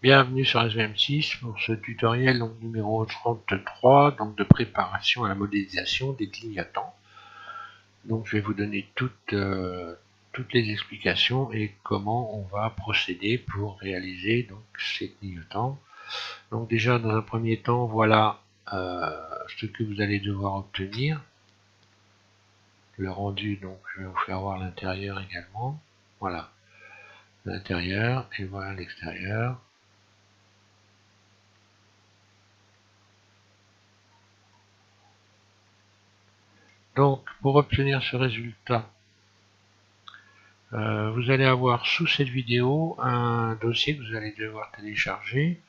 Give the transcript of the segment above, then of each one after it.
Bienvenue sur SVM6 pour ce tutoriel donc, numéro 33 donc, de préparation à la modélisation des clignotants. Donc je vais vous donner toutes les explications et comment on va procéder pour réaliser donc, ces clignotants. Donc déjà dans un premier temps, voilà ce que vous allez devoir obtenir. Le rendu, donc je vais vous faire voir l'intérieur également. Voilà l'intérieur et voilà l'extérieur. Donc, pour obtenir ce résultat, vous allez avoir sous cette vidéo un dossier que vous allez devoir télécharger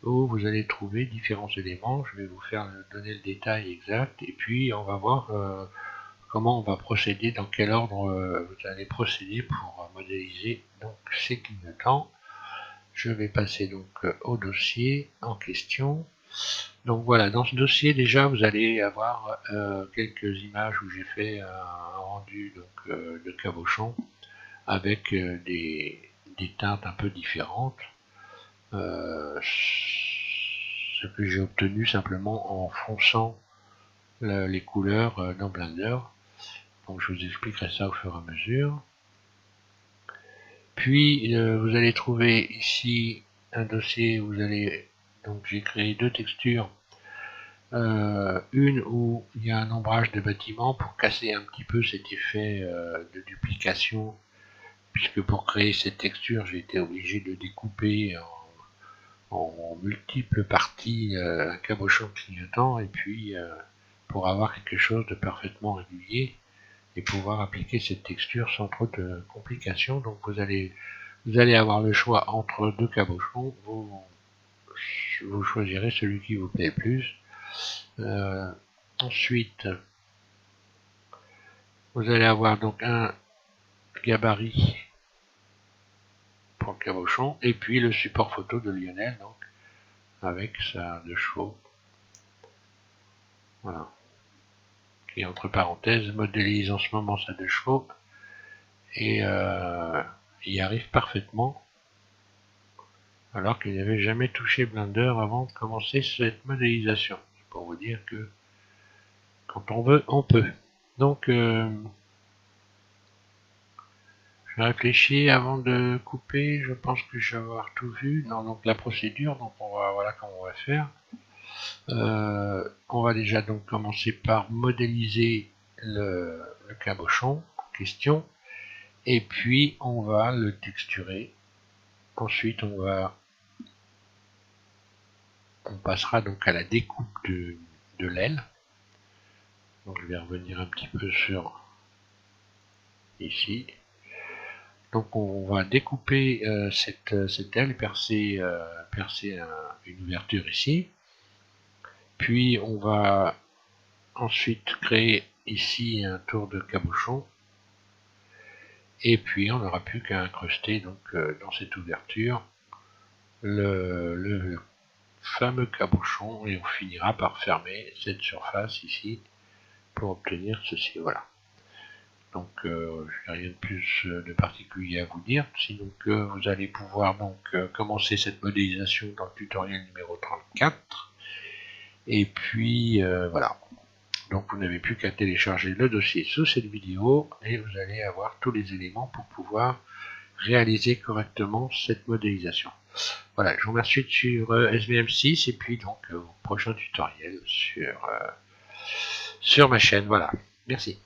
où vous allez trouver différents éléments. Je vais vous faire donner le détail exact et puis on va voir comment on va procéder, dans quel ordre vous allez procéder pour modéliser donc ces clignotants. Je vais passer donc au dossier en question. Donc voilà, dans ce dossier déjà vous allez avoir quelques images où j'ai fait un rendu donc, de cabochon avec des teintes un peu différentes. Ce que j'ai obtenu simplement en fonçant les couleurs dans Blender. Donc je vous expliquerai ça au fur et à mesure. Puis vous allez trouver ici un dossier où vous allez, donc j'ai créé deux textures. Une où il y a un ombrage de bâtiment pour casser un petit peu cet effet de duplication, puisque pour créer cette texture j'ai été obligé de découper en multiples parties un cabochon clignotant, et puis pour avoir quelque chose de parfaitement régulier et pouvoir appliquer cette texture sans trop de complications. Donc vous allez avoir le choix entre deux cabochons, vous choisirez celui qui vous plaît le plus. Ensuite, vous allez avoir donc un gabarit pour le cabochon et puis le support photo de Lionel, donc avec sa 2 chevaux. Voilà. Qui entre parenthèses modélise en ce moment sa 2 chevaux et il y arrive parfaitement alors qu'il n'avait jamais touché Blender avant de commencer cette modélisation. C'est pour vous dire que quand on veut, on peut. Donc je réfléchis avant de couper, je pense que je vais avoir tout vu. Non, donc la procédure, donc on va, voilà comment on va faire. On va déjà donc commencer par modéliser le cabochon en question, et puis on va le texturer. Ensuite on passera donc à la découpe de l'aile. Donc je vais revenir un petit peu sur ici. Donc on va découper cette aile, percer une ouverture ici. Puis on va ensuite créer ici un tour de cabochon. Et puis on n'aura plus qu'à incruster donc dans cette ouverture le fameux cabochon, et on finira par fermer cette surface ici pour obtenir ceci. Voilà. Donc je n'ai rien de plus de particulier à vous dire, sinon que vous allez pouvoir donc commencer cette modélisation dans le tutoriel numéro 34. Et puis voilà. Donc vous n'avez plus qu'à télécharger le dossier sous cette vidéo et vous allez avoir tous les éléments pour pouvoir réaliser correctement cette modélisation. Voilà, je vous remercie de suivre SVM6 et puis donc au prochain tutoriel sur ma chaîne. Voilà, merci.